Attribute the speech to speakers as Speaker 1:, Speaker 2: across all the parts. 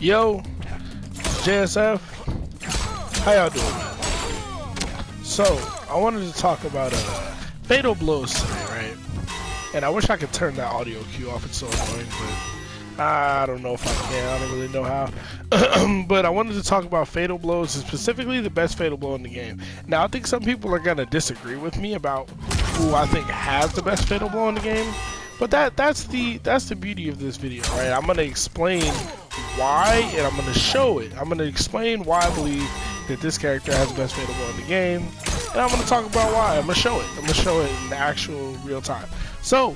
Speaker 1: Yo, JSF, how y'all doing? So, I wanted to talk about fatal blows today, right? And I wish I could turn that audio cue off, it's so annoying, but I don't know if I can, I don't really know how. But I wanted to talk about fatal blows, and specifically the best fatal blow in the game. Now, I think some people are going to disagree with me about who I think has the best fatal blow in the game. But that's the beauty of this video, right? I'm going to explain why, and I'm going to show it. I'm going to explain why I believe that this character has the best fatal blow in the game, and I'm going to talk about why. I'm going to show it. I'm going to show it in the actual real time. So,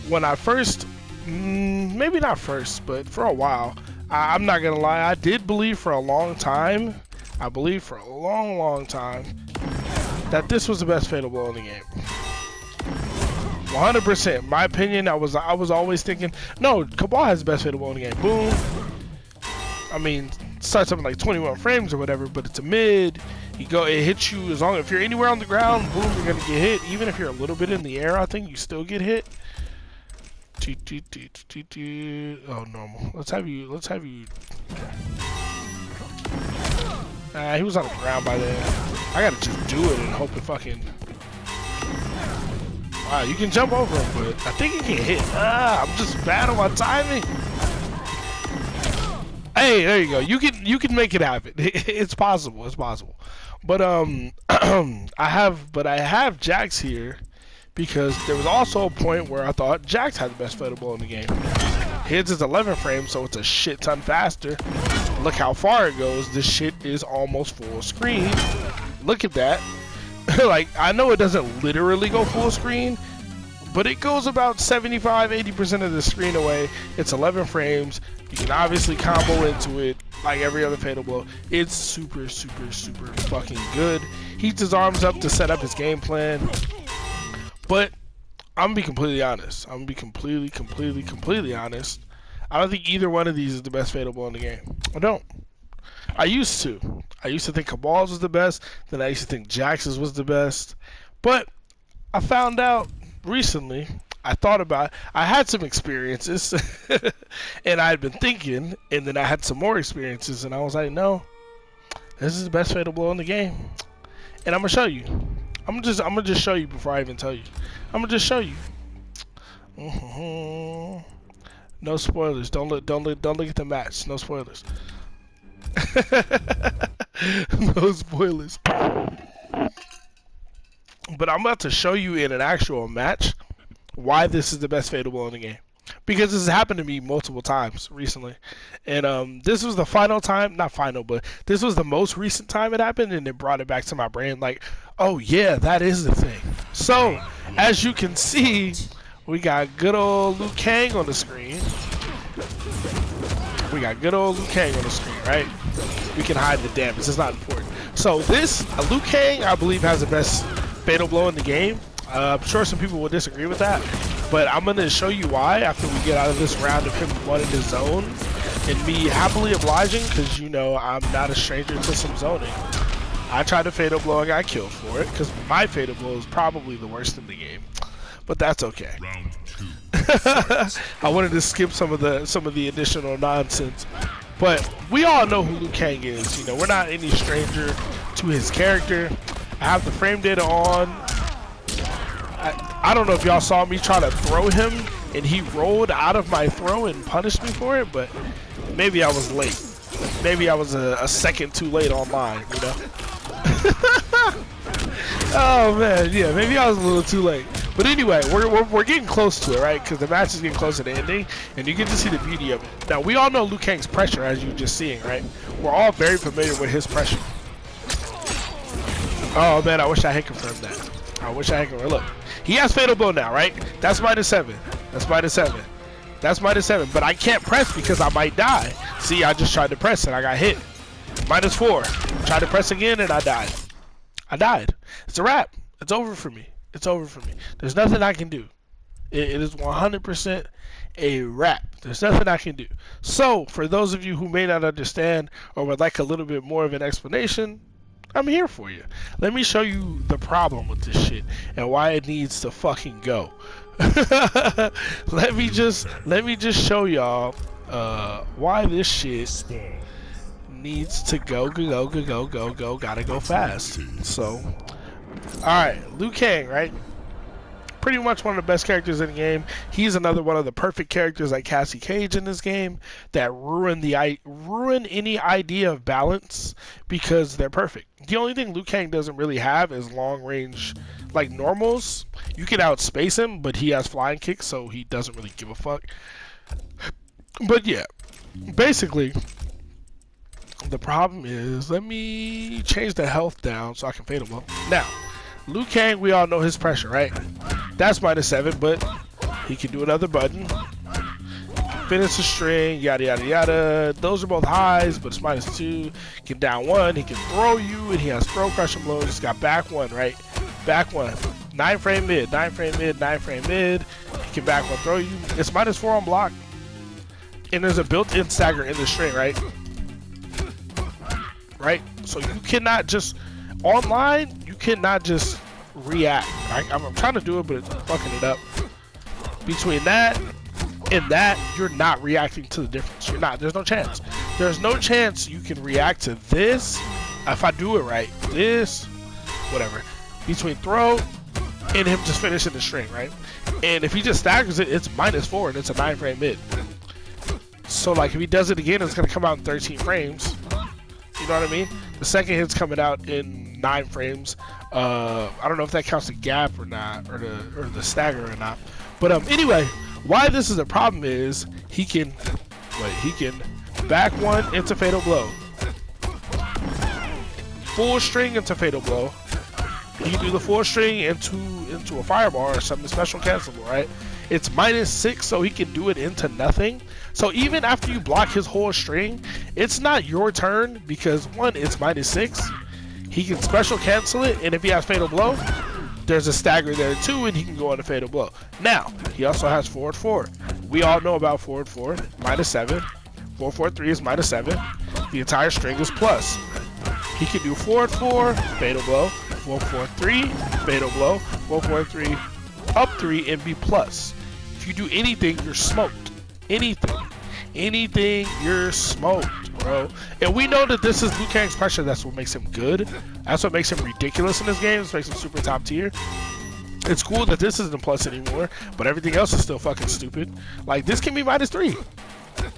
Speaker 1: when I first, maybe not first, but for a while, I'm not going to lie, I did believe for a long time, I believed for a long time, that this was the best fatal blow in the game. 100%. My opinion, I was always thinking, no, Kombat has the best fatal blow in the game. Boom. I mean, starts up like 21 frames or whatever, but it's a mid. It hits you as long if you're anywhere on the ground, boom, you're gonna get hit. Even if you're a little bit in the air, I think you still get hit. Oh, normal. Let's have you. He was on the ground by then. I gotta just do it and hope it fucking. Wow, you can jump over him, but I think he can hit. I'm just bad on my timing. Hey, there you go. You can make it happen. It's possible. It's possible. But I have Jax here because there was also a point where I thought Jax had the best fatal blow in the game. His is 11 frames, so it's a shit ton faster. Look how far it goes. This shit is almost full screen. Look at that. Like, I know it doesn't literally go full screen, but it goes about 75-80% of the screen away. It's 11 frames. You can obviously combo into it like every other fatal blow. It's super fucking good. Heats his arms up to set up his game plan. But I'm gonna be completely honest. I'm gonna be completely honest. I don't think either one of these is the best fatal blow in the game. I don't. I used to think Kabal's was the best, then I used to think Jax's was the best, but I found out recently, I had some experiences, and I had been thinking, and then I had some more experiences, and I was like, no, this is the best fatal blow in the game, and I'm gonna show you. I'm gonna just show you before I even tell you. I'm gonna just show you. No spoilers. Don't look at the match. No spoilers. No spoilers. But I'm about to show you in an actual match why this is the best fatal blow in the game. Because this has happened to me multiple times recently. And this was the final time, not final, but this was the most recent time it happened, and it brought it back to my brain like, oh yeah, that is the thing. So, as you can see, we got good old Liu Kang on the screen. We got good old Liu Kang on the screen, right? We can hide the damage, it's not important. So this, Liu Kang, I believe has the best fatal blow in the game. I'm sure some people will disagree with that, but I'm going to show you why after we get out of this round of him wanting his zone and me happily obliging, because you know I'm not a stranger to some zoning. I tried to fatal blow and got killed for it, because my fatal blow is probably the worst in the game. But that's okay.
Speaker 2: Round 2.
Speaker 1: I wanted to skip some of the additional nonsense. But we all know who Liu Kang is. You know, we're not any stranger to his character. I have the frame data on. I don't know if y'all saw me try to throw him and he rolled out of my throw and punished me for it, but maybe I was late. Maybe I was a second too late online, you know? Oh man, yeah, maybe I was a little too late. But anyway, we're getting close to it, right? Because the match is getting close to the ending, and you get to see the beauty of it. Now, we all know Liu Kang's pressure, as you were just seeing, right? We're all very familiar with his pressure. Oh man, I wish I had confirmed that. I wish I had confirmed. Look, he has fatal blow now, right? That's -7. That's -7. That's -7. But I can't press because I might die. See, I just tried to press and I got hit. -4. Tried to press again and I died. I died. It's a wrap. It's over for me. It's over for me. There's nothing I can do. It is 100% a wrap. There's nothing I can do. So, for those of you who may not understand or would like a little bit more of an explanation, I'm here for you. Let me show you the problem with this shit and why it needs to fucking go. Let me just show y'all why this shit needs to go, gotta go fast. So, alright, Liu Kang, right? Pretty much one of the best characters in the game. He's another one of the perfect characters like Cassie Cage in this game that ruin any idea of balance because they're perfect. The only thing Liu Kang doesn't really have is long range, like normals. You can outspace him, but he has flying kicks, so he doesn't really give a fuck. But yeah, basically, the problem is, let me change the health down so I can fade him up. Now, Liu Kang, we all know his pressure, right? That's -7, but he can do another button. Finish the string, yada yada yada. Those are both highs, but it's -2. He can down 1, he can throw you, and he has throw crushing blows. He's got back 1, right? Back 1. 9 frame mid, 9 frame mid, 9 frame mid. He can back 1 throw you. It's -4 on block. And there's a built-in stagger in the string, right? Right? So you cannot just, online, you cannot just react. I'm trying to do it, but it's fucking it up. Between that and that, you're not reacting to the difference. You're not. There's no chance. There's no chance you can react to this if I do it right. This, whatever. Between throw and him just finishing the string, right? And if he just staggers it, it's -4 and it's a 9 frame mid. So like if he does it again, it's gonna come out in 13 frames. You know what I mean? The second hit's coming out in 9 frames. I don't know if that counts the gap or not, or the stagger or not. But anyway, why this is a problem is he can back 1 into fatal blow, full string into fatal blow. He can do the full string into a fireball or something special cancelable, right? It's -6, so he can do it into nothing. So even after you block his whole string, it's not your turn because 1, it's -6. He can special cancel it, and if he has fatal blow, there's a stagger there too, and he can go on a fatal blow. Now, he also has forward 4. We all know about forward 4, -7. 4-4-3 is -7. The entire string is plus. He can do forward 4, fatal blow, 4-4-3, fatal blow, 4-4-3, up 3, and be plus. If you do anything, you're smoked. Anything, you're smoked, bro. And we know that this is Liu Kang's pressure. That's what makes him good. That's what makes him ridiculous in this game. This makes him super top tier. It's cool that this isn't plus anymore, but everything else is still fucking stupid. Like, this can be -3,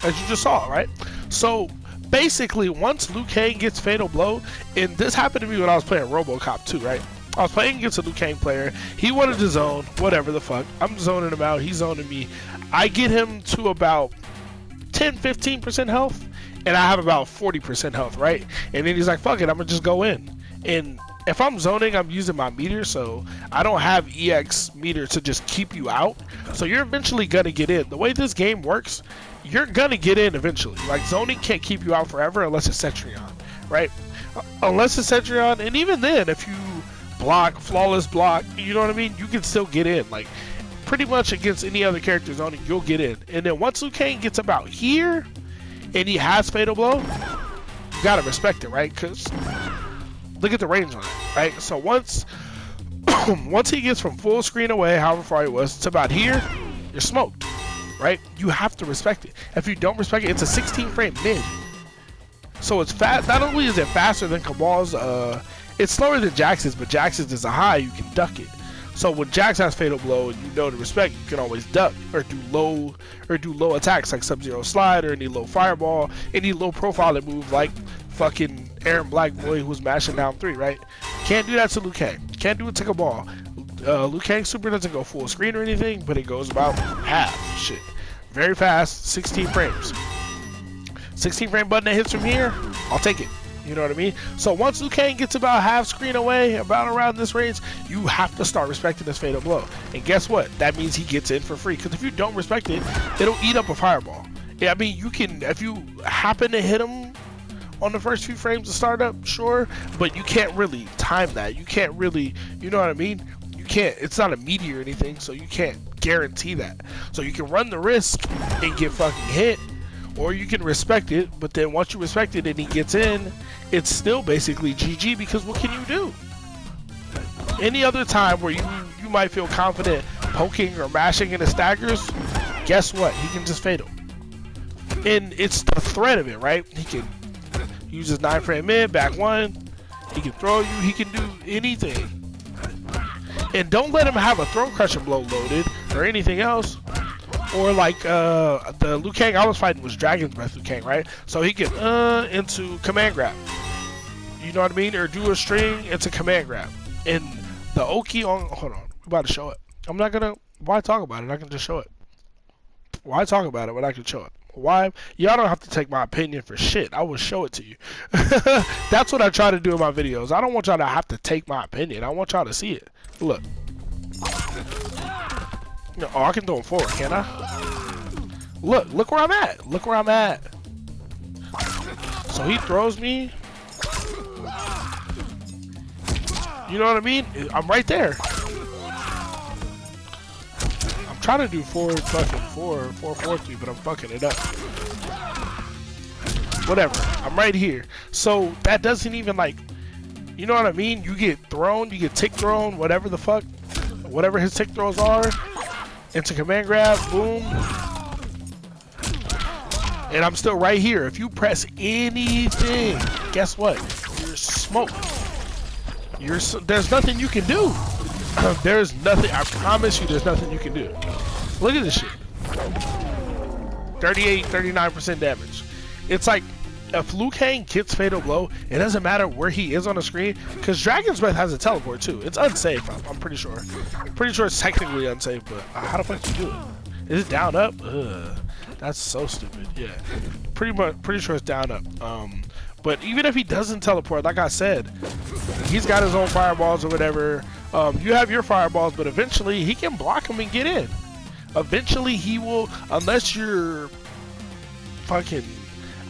Speaker 1: as you just saw, right? So, basically, once Liu Kang gets fatal blow, and this happened to me when I was playing RoboCop 2, right? I was playing against a Liu Kang player. He wanted to zone, whatever the fuck. I'm zoning him out. He's zoning me. I get him to about 10-15% health, and I have about 40% health, right? And then he's like, fuck it, I'm gonna just go in. And if I'm zoning, I'm using my meter, so I don't have EX meter to just keep you out. So you're eventually gonna get in. The way this game works, you're gonna get in eventually. Like, zoning can't keep you out forever unless it's Cetrion, right? Unless it's Cetrion, and even then, if you block, flawless block, you know what I mean? You can still get in. Like, pretty much against any other character zoning, you'll get in. And then once Liu Kang gets about here, and he has fatal blow, you gotta respect it, right? Because look at the range on it, right? So once he gets from full screen away, however far he was, to about here, you're smoked, right? You have to respect it. If you don't respect it, it's a 16 frame mid. So it's fast. Not only is it faster than Kamal's, it's slower than Jax's, but Jax's is a high, you can duck it. So when Jax has fatal blow and you know to respect, you can always duck or do low attacks like Sub-Zero Slide or any low fireball, any low profile move like fucking Aaron Blackboy who was mashing down 3, right? Can't do that to Liu Kang. Can't do it to Kabal. Liu Kang super doesn't go full screen or anything, but it goes about half. Shit. Very fast, 16 frames. 16 frame button that hits from here, I'll take it. You know what I mean? So once Liu Kang gets about half screen away, about around this range, you have to start respecting this fatal blow. And guess what? That means he gets in for free. Because if you don't respect it, it'll eat up a fireball. Yeah, I mean, you can, if you happen to hit him on the first few frames of startup, sure, but you can't really time that. You can't really, you know what I mean? You can't, it's not a meteor or anything, so you can't guarantee that. So you can run the risk and get fucking hit, or you can respect it, but then once you respect it and he gets in, it's still basically GG, because what can you do? Any other time where you might feel confident poking or mashing into staggers, guess what? He can just fatal. And it's the threat of it, right? He can use his 9-frame mid, back one. He can throw you. He can do anything. And don't let him have a throat crusher blow loaded or anything else. Or like the Liu Kang I was fighting was Dragon's Breath Liu Kang, right? So he can into command grab. You know what I mean? Or do a string into command grab. And the Oki on, hold on, we're about to show it. I'm not gonna, why talk about it? I can just show it. Why talk about it when I can show it? Why? Y'all don't have to take my opinion for shit. I will show it to you. That's what I try to do in my videos. I don't want y'all to have to take my opinion. I want y'all to see it. Look. Oh, I can throw him forward, can I? Look where I'm at. Look where I'm at. So he throws me. You know what I mean? I'm right there. I'm trying to do forward fucking 4-4-3, but I'm fucking it up. Whatever. I'm right here. So that doesn't even like, you know what I mean? You get thrown, you get tick thrown, whatever the fuck, whatever his tick throws are, into command grab, boom. And I'm still right here. If you press anything, guess what? You're smoked. There's nothing you can do. There's nothing, I promise you there's nothing you can do. Look at this shit. 38, 39% damage. It's like, if Liu Kang gets Fatal Blow, it doesn't matter where he is on the screen, because Dragon's Breath has a teleport too. It's unsafe, I'm pretty sure. I'm pretty sure it's technically unsafe, but how the fuck do you do it? Is it down up? Ugh, that's so stupid. Yeah, pretty sure it's down up. But even if he doesn't teleport, like I said, he's got his own fireballs or whatever. You have your fireballs, but eventually he can block him and get in. Eventually he will, unless you're fucking,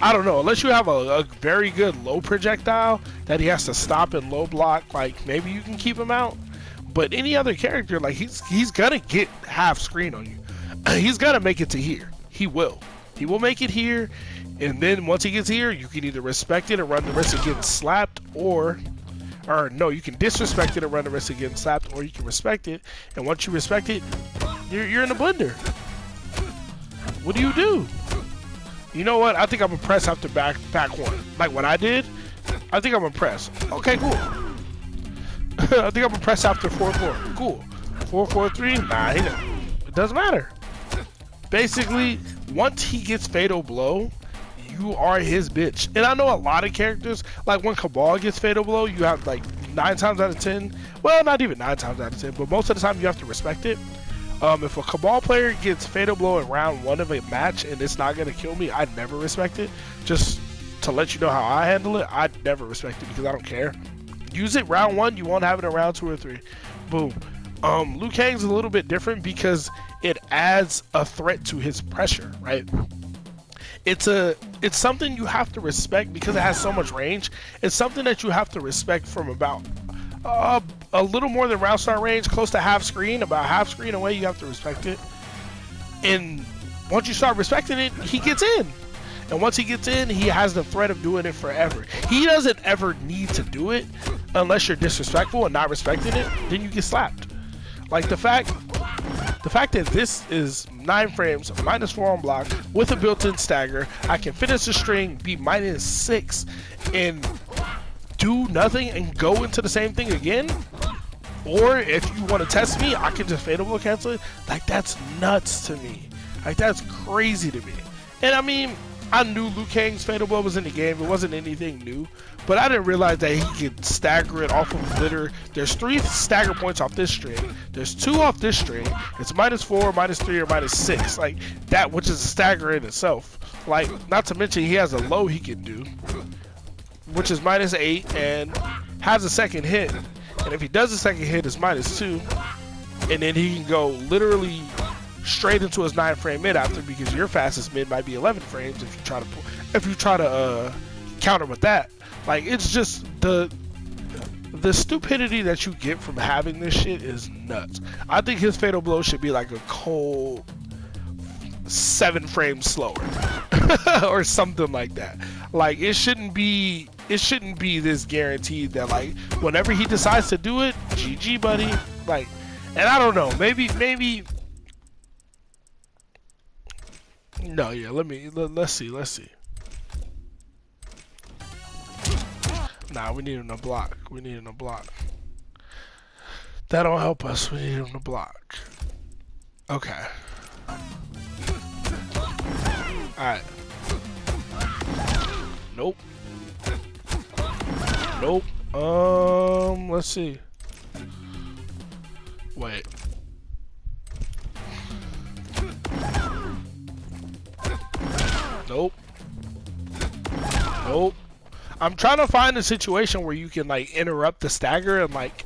Speaker 1: I don't know, unless you have a very good low projectile that he has to stop and low block, like maybe you can keep him out. But any other character, like he's gonna get half screen on you. He's gonna make it to here. He will make it here, and then once he gets here, you can either respect it and run the risk of getting slapped, or no, you can disrespect it and run the risk of getting slapped, or you can respect it, and once you respect it, you're in a blender. What do? You know what? I think I'm gonna press after back one. Like what I did, I think I'm gonna press. Okay, cool. I think I'm gonna press after 4-4. Cool. 4-4-3? Nah, it doesn't matter. Basically, once he gets Fatal Blow, you are his bitch. And I know a lot of characters, like when Cabal gets Fatal Blow, you have like 9 times out of 10, well, not even 9 times out of 10, but most of the time you have to respect it. If a Cabal player gets Fatal Blow in round 1 of a match and it's not going to kill me, I'd never respect it. Just to let you know how I handle it, I'd never respect it because I don't care. Use it round 1, you won't have it in round 2 or 3. Boom. Liu Kang's a little bit different because it adds a threat to his pressure, right? It's something you have to respect because it has so much range. It's something that you have to respect from about a little more than round start range, close to half screen, about half screen away. You have to respect it, and once you start respecting it, he gets in. And once he gets in, he has the threat of doing it forever. He doesn't ever need to do it unless you're disrespectful and not respecting it. Then you get slapped. Like the fact that this is 9 frames, -4 on block, with a built-in stagger, I can finish the string, be -6, and do nothing and go into the same thing again. Or if you want to test me, I can just Fatal Blow cancel it. Like, that's nuts to me. Like, that's crazy to me. And I mean, I knew Liu Kang's Fatal Blow was in the game. It wasn't anything new. But I didn't realize that he could stagger it off of glitter. There's 3 stagger points off this string. There's 2 off this string. It's -4, -3, or -6. Like, that, which is a stagger in itself. Like, not to mention he has a low he can do, which is -8, and has a second hit. And if he does a second hit, it's -2. And then he can go literally straight into his 9-frame mid after, because your fastest mid might be 11 frames if you try to counter with that. Like, it's just the stupidity that you get from having this shit is nuts. I think his Fatal Blow should be like a cold 7 frames slower or something like that. Like, it shouldn't be this guaranteed that, like, whenever he decides to do it, GG, buddy. Like, and I don't know, maybe No, yeah. Let's see. Nah, we need him to block. That don't help us. We need him to block. Okay. Alright. Nope. Let's see. Wait. Nope. I'm trying to find a situation where you can like interrupt the stagger and like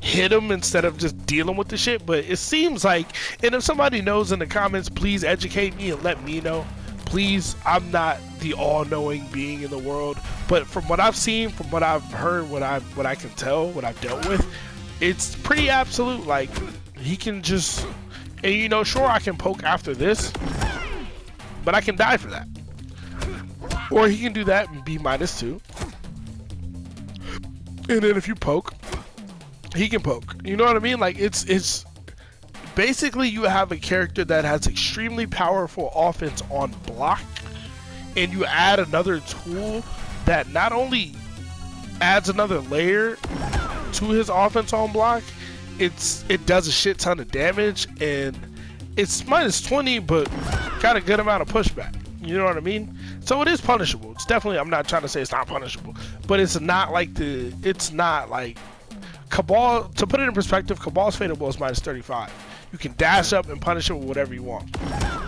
Speaker 1: hit him instead of just dealing with the shit, but it seems like, and if somebody knows in the comments, please educate me and let me know. Please, I'm not the all-knowing being in the world, but from what I've seen, from what I've heard, what I can tell, what I've dealt with, it's pretty absolute. Like, he can just, and you know, sure, I can poke after this, but I can die for that. Or he can do that and be -2. And then if you poke, he can poke. You know what I mean? Like, it's basically you have a character that has extremely powerful offense on block, and you add another tool that not only adds another layer to his offense on block, it does a shit ton of damage, and it's -20 but got a good amount of pushback. You know what I mean? So it is punishable. It's definitely, I'm not trying to say it's not punishable, but it's not like Cabal. To put it in perspective, Cabal's Fatal Blow is -35. You can dash up and punish it with whatever you want.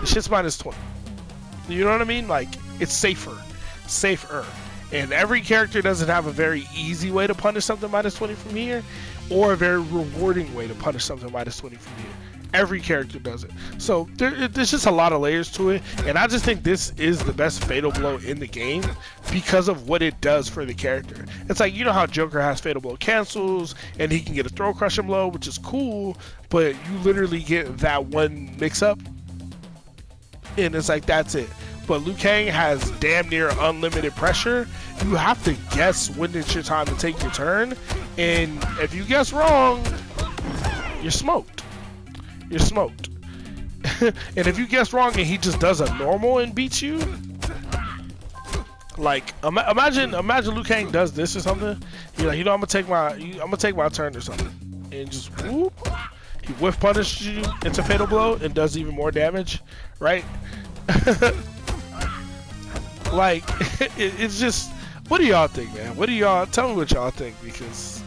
Speaker 1: The shit's -20. You know what I mean? Like, it's safer. And every character doesn't have a very easy way to punish something -20 from here, or a very rewarding way to punish something -20 from here. Every character does it. So there's just a lot of layers to it, and I just think this is the best Fatal Blow in the game because of what it does for the character. It's like, you know how Joker has Fatal Blow cancels, and he can get a throw crushing blow, which is cool, but you literally get that one mix-up, and it's like, that's it. But Liu Kang has damn near unlimited pressure. You have to guess when it's your time to take your turn, and if you guess wrong, you're smoked. And if you guess wrong and he just does a normal and beats you, like, imagine Liu Kang does this or something. You're like, you know, I'm gonna take my turn or something, and just whoop, he whiff punishes you into Fatal Blow and does even more damage, right? Like, it's just, what do y'all think, man? Tell me what y'all think, because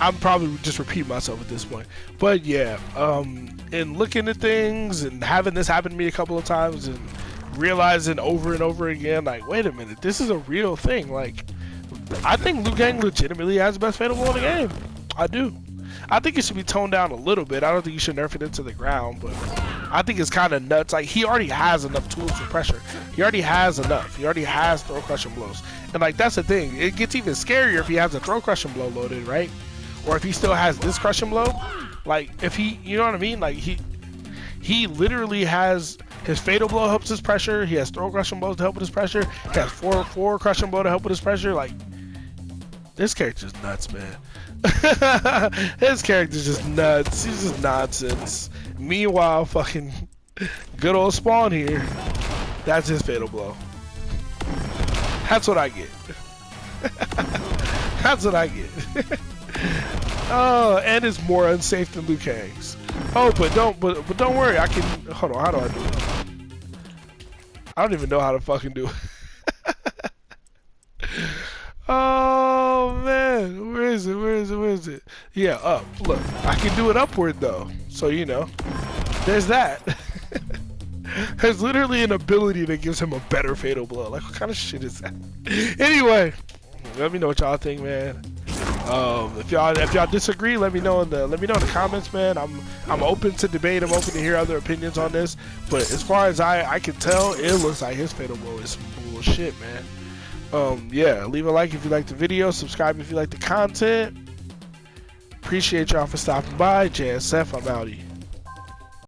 Speaker 1: I'm probably just repeating myself at this point. But yeah, and looking at things and having this happen to me a couple of times and realizing over and over again, like, wait a minute, this is a real thing. Like, I think Liu Kang legitimately has the best Fatal Blow in the game. I do. I think it should be toned down a little bit. I don't think you should nerf it into the ground, but I think it's kind of nuts. Like, he already has enough tools for pressure. He already has enough. He already has throw crushing blows. And like, that's the thing. It gets even scarier if he has a throw crushing blow loaded, right? Or if he still has this crushing blow. Like, if he, you know what I mean? Like, he literally has his Fatal Blow helps his pressure. He has throw crushing blows to help with his pressure. He has four crushing blow to help with his pressure. Like, this character's nuts, man. His character's just nuts. He's just nonsense. Meanwhile, fucking good old Spawn here, that's his Fatal Blow. That's what I get. That's what I get. Oh, and it's more unsafe than Liu Kang's. Oh, but don't worry. I can. Hold on. How do I do it? I don't even know how to fucking do it. Oh man, where is it? Yeah, up. Look, I can do it upward though. So you know, there's that. There's literally an ability that gives him a better Fatal Blow. Like, what kind of shit is that? Anyway, let me know what y'all think, man. If y'all disagree, let me know in the comments, man. I'm open to debate. I'm open to hear other opinions on this. But as far as I can tell, it looks like his Fatal Blow is some bullshit, man. Yeah, leave a like if you like the video, subscribe if you like the content. Appreciate y'all for stopping by. JSF, I'm outie.